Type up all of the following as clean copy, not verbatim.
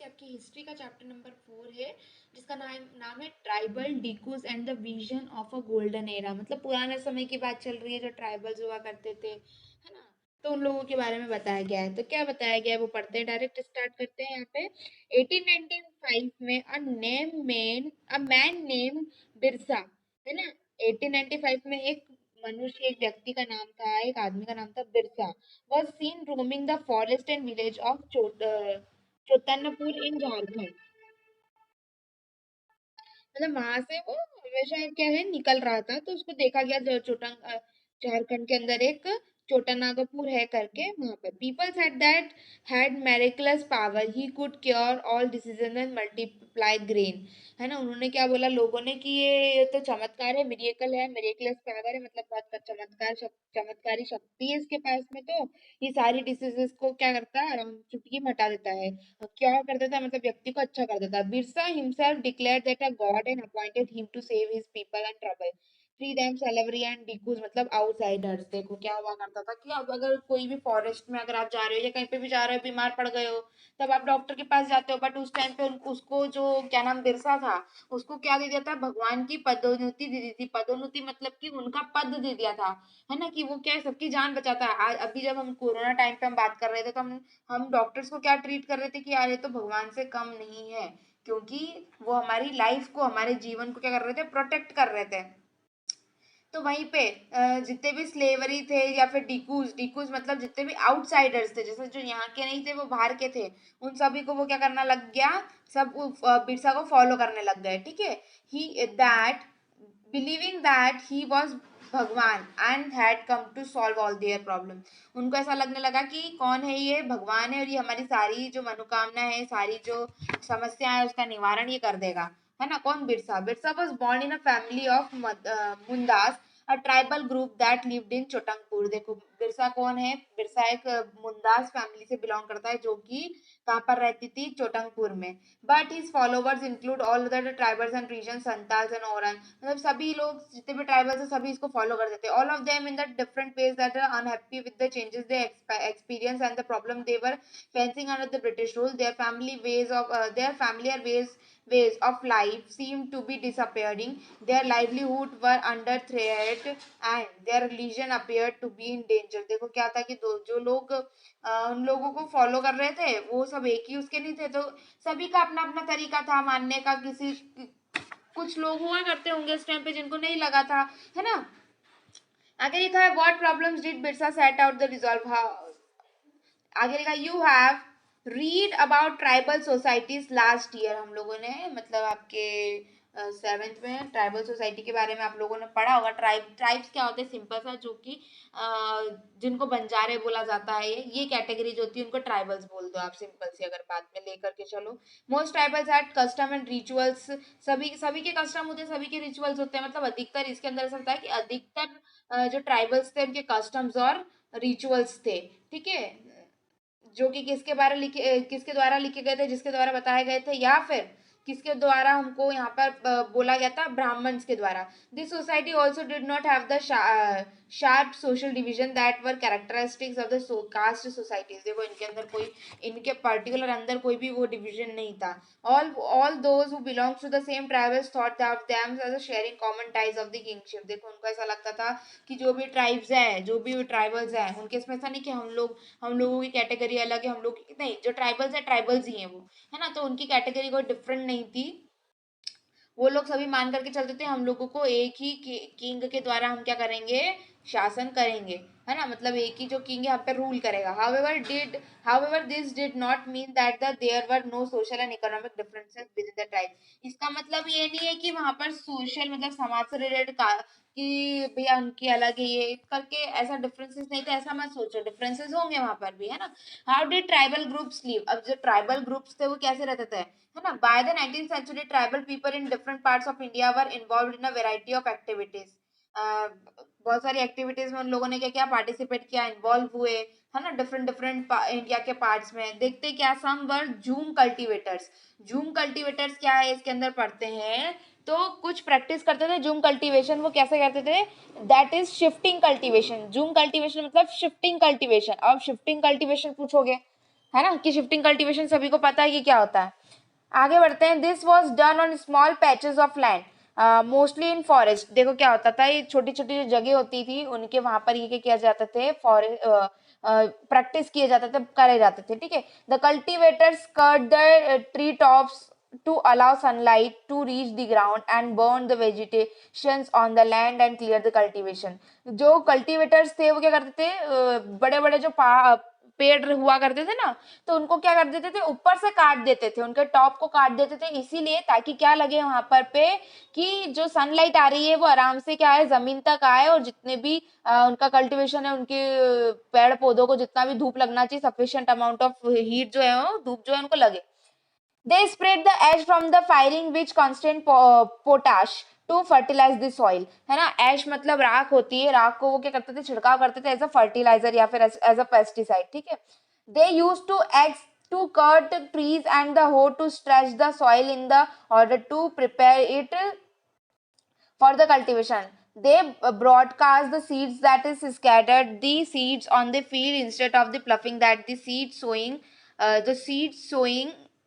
ये आपकी हिस्ट्री का चैप्टर नंबर 4 है, जिसका नाम नाम है tribal dikus and the vision of a golden era. मतलब पुराने समय की बात चल रही है, जो ट्राइबल्स हुआ करते थे, है ना। तो उन लोगों के बारे में बताया गया है। तो क्या बताया गया है वो पढ़ते हैं, डायरेक्ट स्टार्ट करते हैं। यहाँ पे 1895 में अ मैन नेम बिरसा, है ना। 1895 में एक व्यक्ति का नाम था, एक आदमी का नाम था Birsa, was seen roaming the forest and village of चोतनपुर इन झारखंड। मतलब वहां से वो हमेशा क्या है निकल रहा था, तो उसको देखा गया झारखंड के अंदर एक छोटानागपुर है करके, वहां पर people said that had miraculous power, he could cure all decision and multiply grain. है ना, उन्होंने क्या बोला लोगों ने कि ये तो चमत्कार है, मिरेकल है, मेरिकुलस पावर है, मतलब बहुत का चमत्कारी शक्ति है इसके पास में। तो ये सारी डिसीजेस को क्या करता है, आराम चुटकी में हटा देता है। क्या कर देता है, मतलब व्यक्ति को अच्छा कर देता है। Birsa himself declared that a god and appointed him to save his people and trouble, free them slavery and dikus, मतलब आउटसाइडर्स। देखो क्या हुआ करता था कि अब अगर कोई भी फॉरेस्ट में अगर आप जा रहे हो या कहीं पे भी जा रहे हो, बीमार पड़ गए हो, तब आप डॉक्टर के पास जाते हो, बट उस टाइम पे उसको जो क्या नाम बिरसा था, उसको क्या दे दिया था, भगवान की पदोन्नति दे दी थी। पदोन्नति मतलब कि उनका पद दे दिया था, है ना, कि वो क्या है सबकी जान बचाता है। आज अभी जब हम कोरोना टाइम पे हम बात कर रहे थे, तो हम डॉक्टर्स को क्या ट्रीट कर रहे थे कि यार ये तो भगवान से कम नहीं है, क्योंकि वो हमारी लाइफ को, हमारे जीवन को क्या कर रहे थे, प्रोटेक्ट कर रहे थे। तो वहीं पे जितने भी स्लेवरी थे या फिर डिकूज मतलब जितने भी आउटसाइडर्स थे, जैसे जो यहाँ के नहीं थे वो बाहर के थे, उन सभी को वो क्या करना लग गया, सब बिरसा को फॉलो करने लग गए। ठीक है, he that believing that he was भगवान and had come to solve all their problem. उनको ऐसा लगने लगा कि कौन है, ये भगवान है और ये हमारी सारी जो मनोकामना है, सारी जो समस्या है उसका निवारण ये कर देगा। है ना, कौन, Birsa. Birsa was born in a family of Mundas, a tribal group that lived in Chotanagpur. देखो बिरसा कौन है, बिरसा एक मुंदास फैमिली से बिलोंग करता है, जो कि कहाँ पर रहती थी, चोटंगपुर में। But his followers include all the tribals and region, Santhals and Oraon, मतलब सभी लोग जितने भी ट्राइबल्स हैं सभी इसको फॉलो कर देते हैं। All of them in the different ways that are unhappy with the changes they experience and the problem they were facing under the British rule. Their familiar ways of life seemed to be disappearing, their livelihood were under threat and their religion appeared to be in danger। देखो क्या था कि जो लोग उन लोगों को follow कर रहे थे वो सब एक ही उसके नहीं थे, तो सभी का अपना अपना तरीका था मानने का। कुछ लोग हुआ करते होंगे उस टाइम पे जिनको नहीं लगा था, है ना। आगे लिखा है what problems did Birsa set out the resolve. आगे लिखा you have read about tribal societies last year. हम लोगों ने मतलब आपके 7th में ट्राइबल सोसाइटी के बारे में आप लोगों ने पढ़ा होगा। ट्राइब्स क्या होते हैं, सिंपल सा, जो कि जिनको बंजारे बोला जाता है, ये कैटेगरी जो होती है उनको ट्राइबल्स बोल दो आप, सिंपल सी अगर बात में लेकर के चलो। Most tribals had custom and rituals, सभी सभी के कस्टम होते हैं, सभी के रिचुअल्स होते हैं। मतलब अधिकतर इसके अंदर ऐसा होता है कि अधिकतर जो ट्राइबल्स थे उनके कस्टम्स और रिचुअल्स थे। ठीक है, जो कि किसके द्वारा लिखे गए थे, जिसके द्वारा बताए गए थे, या फिर किसके द्वारा हमको यहाँ पर बोला गया था, ब्राह्मण्स के द्वारा। This society also did not have the sharp social division that were characteristics of the caste societies. देखो इनके अंदर कोई, इनके पर्टिकुलर अंदर कोई भी वो डिविजन नहीं था। all those who belongs to the same tribes thought that them as a sharing common ties of the kingship। देखो उनको ऐसा लगता था कि जो भी ट्राइब्स है, जो भी ट्राइबल्स है, उनके इसमें ऐसा नहीं कि हम लोगों की कैटेगरी अलग है, हम लोग नहीं, जो ट्राइबल्स है ट्राइबल्स ही हैं वो, है ना। तो उनकी कैटेगरी कोई डिफरेंट नहीं थी। वो लोग सभी मान करके चलते थे हम लोगों को एक ही किंग के द्वारा हम क्या करेंगे, शासन करेंगे, है ना। मतलब एक ही जो किंग है हम पे रूल करेगा। However this did not mean that there were no social and economic differences within the tribe. इसका मतलब ये नहीं है कि वहां पर सोशल मतलब समाज से रिलेटेड कि भैया उनकी अलग है ये करके, ऐसा डिफरेंसेस नहीं था, ऐसा मत सोचो, डिफरेंसेस होंगे वहां पर भी, है ना। How did tribal groups live. अब जो ट्राइबल ग्रुप्स थे वो कैसे रहते थे, है ना। By the 19th century tribal people in different parts of India were involve in a variety of activities. बहुत सारी एक्टिविटीज में उन लोगों ने क्या किया, पार्टिसिपेट किया, इन्वॉल्व हुए, है ना, डिफरेंट डिफरेंट इंडिया के पार्ट्स में। देखते क्या, सम वर जूम कल्टीवेटर्स। जूम कल्टीवेटर्स क्या है इसके अंदर पढ़ते हैं, तो कुछ प्रैक्टिस करते थे जूम कल्टीवेशन। वो कैसे करते थे, that is shifting cultivation. Zoom cultivation मतलब शिफ्टिंग कल्टीवेशन। अब शिफ्टिंग कल्टीवेशन पूछोगे है ना, कि शिफ्टिंग कल्टीवेशन सभी को पता है कि क्या होता है। आगे बढ़ते हैं। This was done on small patches of land mostly in forest. देखो क्या होता था, ये छोटी छोटी जो जगह होती थी उनके वहां पर ये किया जाते थे, फॉरेस्ट प्रैक्टिस किए जाते थे, करे जाते थे, ठीक है। The cultivators cut the tree tops to allow sunlight to reach the ground and burn the vegetations on the land and clear the cultivation। जो कल्टीवेटर्स थे वो क्या करते थे, बड़े बड़े जो पेड़ हुआ करते थे ना, तो उनको क्या कर देते थे, ऊपर से काट देते थे, उनके टॉप को काट देते थे, इसीलिए ताकि क्या लगे वहां पर पे कि जो सनलाइट आ रही है वो आराम से क्या है, जमीन तक आए, और जितने भी उनका कल्टीवेशन है, उनके पेड़ पौधों को जितना भी धूप लगना चाहिए, सफिशिएंट अमाउंट ऑफ हीट जो है, वो धूप जो है उनको लगे। They spread the ash from the firing which constant potash to fertilize the soil। है ना, एश मतलब राख होती है, राख को वो क्या करते थे, छिड़काव करते थे एज अ फर्टिलाइजर या फिर एज अ पेस्टिसाइड, ठीक है। They use to axe to cut trees and the hoe to stretch the soil in the order to prepare it for the cultivation। They broadcast the seeds that is scattered the seeds on the field instead of the ploughing that the seed sowing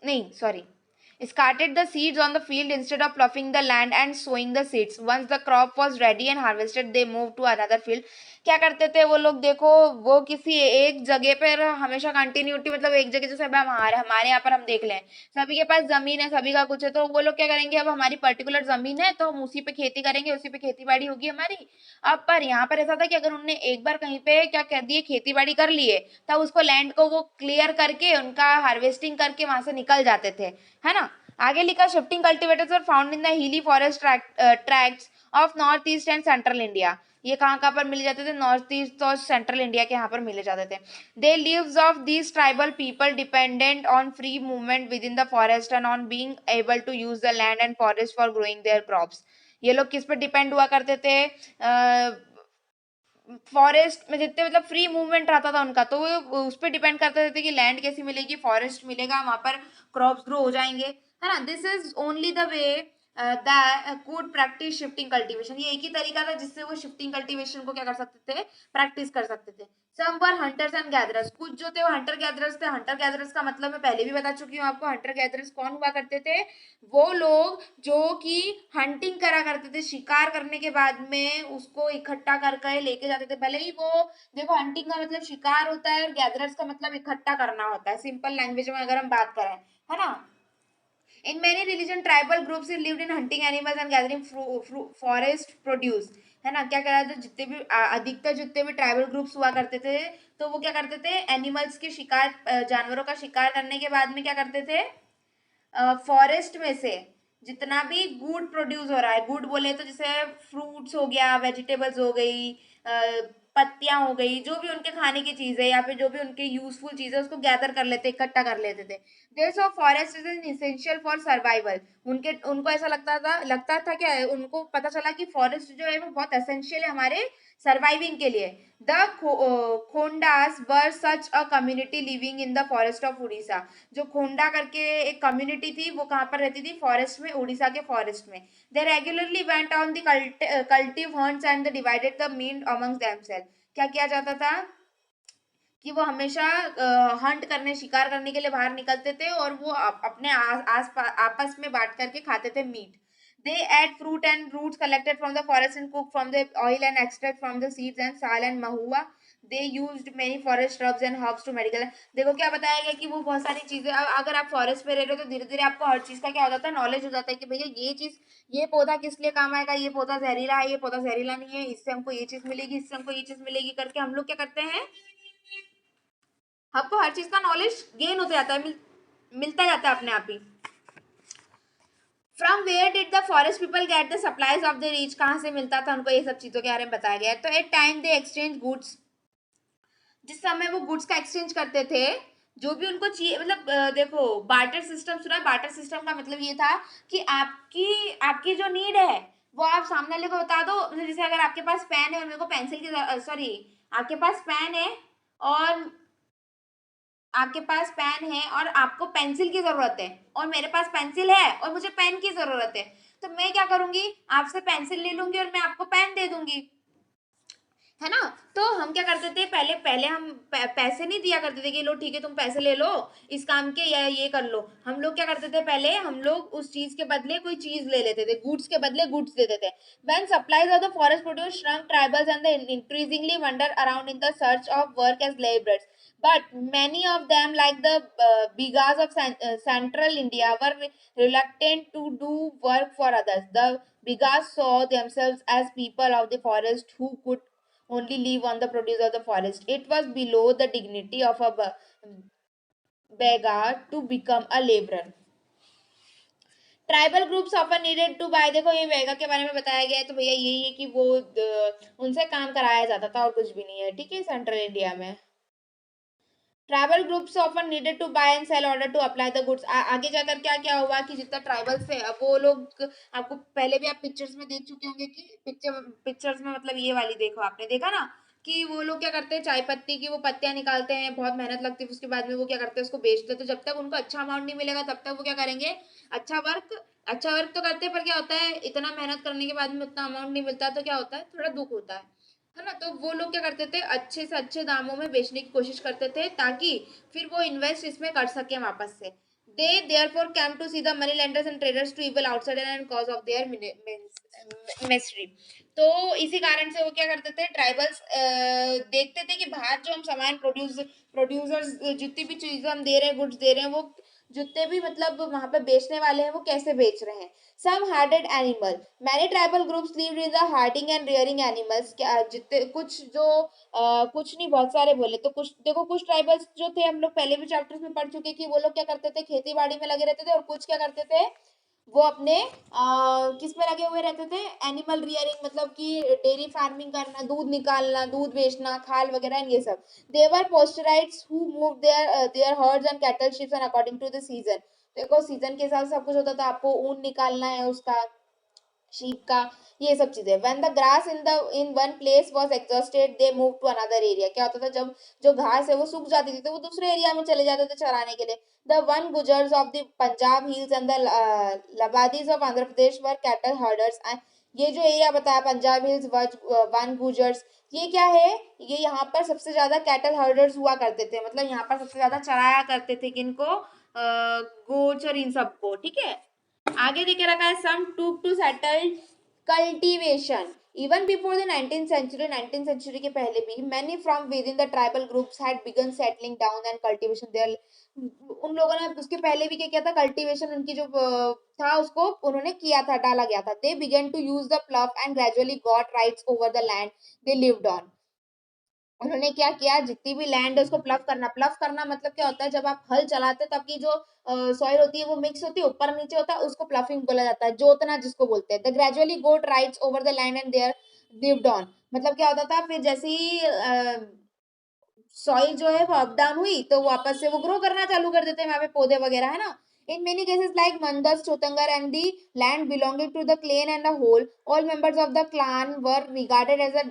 nahi sorry scattered the seeds on the field instead of ploughing the land and sowing the seeds। Once the crop was ready and harvested they moved to another field। क्या करते थे वो लोग, देखो वो किसी एक जगह पर हमेशा कंटिन्यूटी, मतलब एक जगह, जैसे हमारे यहाँ पर हम देख लें, सभी के पास जमीन है, सभी का कुछ है, तो वो लोग क्या करेंगे, अब हमारी पर्टिकुलर जमीन है तो हम उसी पे खेती करेंगे, उसी पे खेती बाड़ी होगी हमारी। अब पर यहाँ पर ऐसा था कि अगर उन्होंने एक बार कहीं पे क्या कह दिए, खेती बाड़ी कर लिए, तब उसको लैंड को वो क्लियर करके उनका हार्वेस्टिंग करके वहां से निकल जाते थे, है ना। आगे लिखा, shifting cultivators are found in the hilly forest tracts of north east and central India. ये कहाँ पर मिले जाते थे, नॉर्थ ईस्ट और सेंट्रल इंडिया के यहाँ पर मिले जाते थे। The lives of these tribal people dependent on free movement within the forest and on being able to use the land and forest for growing their crops. ये लोग किस पे डिपेंड हुआ करते थे, फॉरेस्ट में जितने मतलब फ्री मूवमेंट रहता था उनका, तो वो उस पर डिपेंड करते थे कि लैंड कैसी मिलेगी, फॉरेस्ट मिलेगा, वहां पर क्रॉप्स ग्रो हो जाएंगे, है ना। This is only the way that could practice shifting cultivation. ये एक ही तरीका था जिससे वो शिफ्टिंग कल्टीवेशन को क्या कर सकते थे, प्रैक्टिस कर सकते थे। सम वर हंटर्स एंड गैदरर्स। कुछ जो थे वो हंटर गैदरर्स थे। हंटर गैदरर्स का मतलब मैं पहले भी बता चुकी हूँ आपको। हंटर गैदरर्स कौन हुआ करते थे, वो लोग जो कि हंटिंग करा करते थे, शिकार करने के बाद में उसको इकट्ठा करके लेके जाते थे। भले ही वो, देखो हंटिंग का मतलब शिकार होता है और गैदरर्स का मतलब इकट्ठा करना होता है, सिंपल लैंग्वेज में अगर हम बात करें, है ना। In many religion, tribal groups lived in hunting animals and gathering forest produce। है ना, क्या करा था, जितने भी अधिकतर जितने भी ट्राइबल ग्रुप्स हुआ करते थे, तो वो क्या करते थे, एनिमल्स के शिकार, जानवरों का शिकार करने के बाद में क्या करते थे, फॉरेस्ट में से जितना भी गुड प्रोड्यूस हो रहा है, गुड बोले तो जैसे फ्रूट्स हो गया, वेजिटेबल्स हो गई, पत्तियां हो गई, जो भी उनके खाने की चीज है या फिर जो भी उनके यूजफुल चीज है उसको गैदर कर लेते, इकट्ठा कर लेते थे। There of forest is an essential for survival. उनके उनको ऐसा लगता था क्या, उनको पता चला कि फॉरेस्ट जो है वो बहुत एसेंशियल है हमारे सर्वाइविंग के लिए। The Khondas were such a community living in the forest of Orissa. जो खोंडा करके एक कम्युनिटी थी, वो कहाँ पर रहती थी, फॉरेस्ट में, उड़ीसा के फॉरेस्ट में। They regularly went on the collective hunts and divided the meat amongst themself. क्या किया जाता था कि वो हमेशा हंट करने, शिकार करने के लिए बाहर निकलते थे और वो अपने आपस में बांट करके खाते थे meat. They ate fruit and roots collected from the forest and cook from the oil and extract from the seeds and sal and mahua. They used many forest shrubs and herbs to medical. देखो क्या बताया गया कि वो बहुत सारी चीजें, अगर आप फॉरेस्ट में रह रहे हो तो धीरे धीरे आपको हर चीज का क्या हो जाता है, नॉलेज हो जाता है कि भैया ये चीज, ये पौधा किस लिए काम आएगा, ये पौधा जहरीला है, ये पौधा जहरीला नहीं है, इससे हमको ये चीज मिलेगी, इससे हमको ये चीज मिलेगी, करके हम लोग क्या करते हैं, आपको हर चीज का नॉलेज गेन होता जाता है, मिलता जाता है अपने आप ही। From where did the forest people get the supplies of the rich. कहाँ से मिलता था उनको, ये सब चीजों के बारे में बताया गया है। तो at time they exchange goods. जिस समय वो गुड्स का एक्सचेंज करते थे, जो भी उनको चाहिए, मतलब देखो बार्टर सिस्टम सुना है। बार्टर सिस्टम का मतलब ये था कि आपकी आपकी जो नीड है वो आप सामने वाले को बता दो। मतलब जैसे अगर आपके पास पेन है और मेरे को पेंसिल की, सॉरी, आपके पास पेन है और आपके पास पेन है और आपको पेंसिल की जरूरत है, और मेरे पास पेंसिल है और मुझे पेन की जरूरत है, तो मैं क्या करूंगी, आपसे पेंसिल ले लूंगी और मैं आपको पेन दे दूंगी। है ना। तो हम क्या करते थे, पहले पहले हम पैसे नहीं दिया करते थे कि लो ठीक है तुम पैसे ले लो इस काम के या ये कर लो। हम लोग क्या करते थे, पहले हम लोग उस चीज के बदले कोई चीज ले लेते थे, गुड्स के बदले गुड्स देते थे। When supplies of the forest produce shrunk, tribals and they increasingly wander around in the search of work as laborers. But many of them, like the Bigas of central India, were reluctant to do work for others. The Bigas saw themselves as people of the forest who could only live on the produce of the forest. It was below the dignity of a beggar to become a laborer. Tribal groups ऑफर needed to buy, देखो ये वेगा के बारे में बताया गया है, तो भैया यही है कि वो उनसे काम कराया जाता था और कुछ भी नहीं है, ठीक है, सेंट्रल इंडिया में। Tribal groups often needed to buy and sell order to apply the goods. आगे जाकर क्या क्या हुआ कि जितना ट्राइबल्स थे, अब वो लोग, आपको पहले भी आप पिक्चर्स में देख चुके होंगे कि पिक्चर्स में मतलब ये वाली देखो, आपने देखा ना कि वो लोग क्या करते हैं, चाय पत्ती की वो पत्तियां निकालते हैं, बहुत मेहनत लगती है, उसके बाद में वो क्या करते हैं, उसको बेचते हैं। तो जब तक उनको अच्छा अमाउंट नहीं मिलेगा तब तक वो क्या करेंगे, अच्छा वर्क अच्छा वर्क तो करते हैं, पर क्या होता है, इतना मेहनत करने के बाद में उतना अमाउंट नहीं मिलता, तो क्या होता है, थोड़ा दुख होता है ना। तो वो लोग क्या करते थे, अच्छे से अच्छे दामों में बेचने की कोशिश करते थे ताकि फिर वो इन्वेस्ट इसमें कर सके वापस से। दे therefore came to see the money lenders and traders to evil outsider and cause of their misery। तो इसी कारण से वो क्या करते थे, ट्राइबल्स देखते थे कि बाहर जो हम सामान प्रोड्यूसर्स जितनी भी चीजें हम दे रहे हैं, गुड्स दे रहे हैं, वो जितने भी मतलब वहां पे बेचने वाले हैं वो कैसे बेच रहे हैं। Some hearted animal, many tribal groups lived in the hearting and rearing animals. जितने कुछ जो कुछ नहीं, बहुत सारे बोले तो कुछ देखो, कुछ ट्राइबल्स जो थे, हम लोग पहले भी चैप्टर्स में पढ़ चुके कि वो लोग क्या करते थे, खेती बाड़ी में लगे रहते थे, और कुछ क्या करते थे, वो अपने किस में लगे हुए रहते थे, एनिमल रियरिंग, मतलब कि डेयरी फार्मिंग करना, दूध निकालना, दूध बेचना, खाल वगैरह ये सब। They were pastoralists who move their herds and cattle ships and according to the season. देखो सीजन के हिसाब से सब कुछ होता था, आपको ऊन निकालना है उसका, शीप का, ये सब चीजें। When the grass in one place was exhausted they move to another area. क्या होता था, जब जो घास है वो सूख जाती थी तो वो दूसरे एरिया में चले जाते थे चराने के लिए। The Van Gujjars of the Punjab hills and the Labadis of Andhra Pradesh were cattle herders. ये जो एरिया बताया पंजाब हिल्स, वन गुजर्स, ये क्या है, ये यहाँ पर सबसे ज्यादा कैटल हर्डर्स हुआ करते थे, मतलब यहाँ पर सबसे ज्यादा चराया करते थे किनको, गोट्स और इन सबको, ठीक है। आगे देखे रखा है, some took to settle cultivation. Even before the 19th century के पहले भी many from within the tribal groups had begun settling down and cultivation there. उन लोगों ने उसके पहले भी क्या किया था, कल्टीवेशन उनकी जो था उसको उन्होंने किया था, डाला गया था। They began to use the plough and gradually got rights over the land they lived on. उन्होंने क्या किया, जितनी भी लैंड है उसको प्लव करना मतलब क्या होता है, जब आप हल चलाते हो तो आपकी जो सॉइल होती है वो मिक्स होती है, ऊपर नीचे होता है, उसको प्लफिंग बोला जाता है, जोतना जिसको बोलते हैं। The gradually got rights over the land and there lived on. मतलब क्या होता था, फिर जैसे ही सॉइल जो है वो अप डाउन हुई तो वापस से वो ग्रो करना चालू कर देते हैं वहां पे पौधे वगैरह, है ना। In many cases like Mundas, Chotanagpur and the land belonging to the clan and the whole, all members of the clan were regarded as a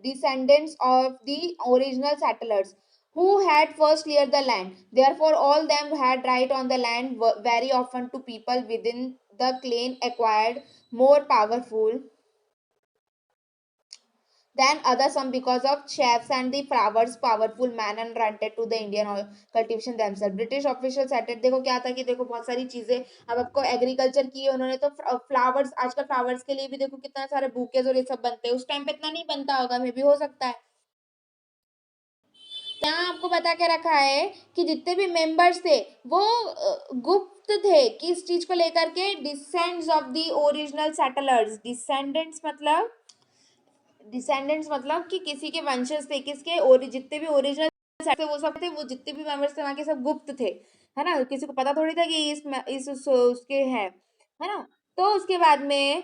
descendants of the original settlers who had first cleared the land. Therefore, all them had right on the land. Very often to people within the clan acquired more powerful than other, some because of chefs and the flowers powerful man and rented to the Indian oil cultivation themselves. British officials started, देखो क्या था कि देखो बहुत सारी चीजें, अब आपको एग्रीकल्चर की है उन्होंने, तो फ्लावर्स, आजकल फ्लावर्स के लिए भी देखो कितना सारे बुकेज और ये सब बनते हैं, उस टाइम पे इतना नहीं बनता होगा, मे भी हो सकता है। यहाँ आपको बता के रखा है कि जितने भी मेंबर्स थे वो गुप्त थे किस चीज को लेकर के, descends of the original settlers. Descendants मतलब कि किसी के वंशज थे, किसके, और जितने भी ओरिजिनल थे वो सब थे, वो जितने भी मेंबर्स थे वहां के सब गुप्त थे, है ना, किसी को पता थोड़ी था कि इस उसके हैं, है ना। तो उसके बाद में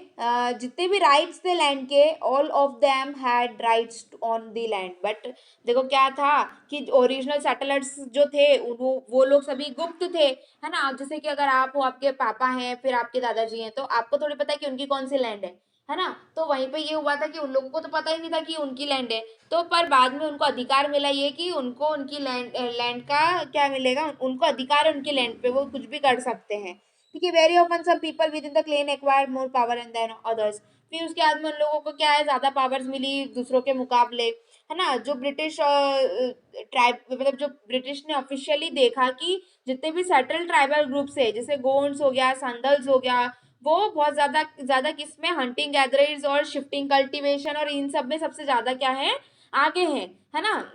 जितने भी राइट्स थे लैंड के, all of them had rights on the land. But देखो क्या था कि ओरिजिनल सेटलर्स जो थे वो लोग सभी गुप्त थे, है ना। जैसे कि अगर आप हो, आपके पापा हैं, फिर आपके दादाजी हैं, तो आपको थोड़ी पता है कि उनकी कौन सी लैंड है ना। तो वहीं पे ये हुआ था कि उन लोगों को तो पता ही नहीं था कि उनकी लैंड है। तो पर बाद में उनको अधिकार मिला ये कि उनको उनकी लैंड लैंड का क्या मिलेगा, उनको अधिकार है उनकी लैंड पे, वो कुछ भी कर सकते हैं। ठीक है। Very often some people within the clan acquired more power and than others, फिर उसके बाद में उन लोगों को क्या है, ज्यादा पावर्स मिली दूसरों के मुकाबले, है ना। जो ब्रिटिश ट्राइब, मतलब जो ब्रिटिश ने ऑफिशियली देखा कि जितने भी सेटल ट्राइबल ग्रुप्स है, जैसे गोंड्स हो गया, संदल्स हो गया, वो बहुत ज्यादा ज्यादा किसमें, हंटिंग गैदरर्स और शिफ्टिंग कल्टीवेशन और इन सब में सबसे ज्यादा क्या है, आगे है ना।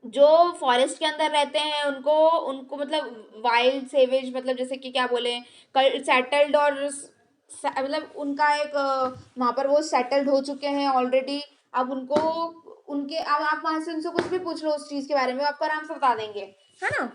जो फॉरेस्ट के अंदर रहते हैं उनको उनको मतलब वाइल्ड सेवेज, मतलब जैसे कि क्या बोले, सेटल्ड और मतलब उनका एक वहां पर वो सेटल्ड हो चुके हैं ऑलरेडी। अब उनको उनके, अब आप वहां से उनसे कुछ भी पूछ लो उस चीज के बारे में, आपको आराम से बता देंगे, है ना।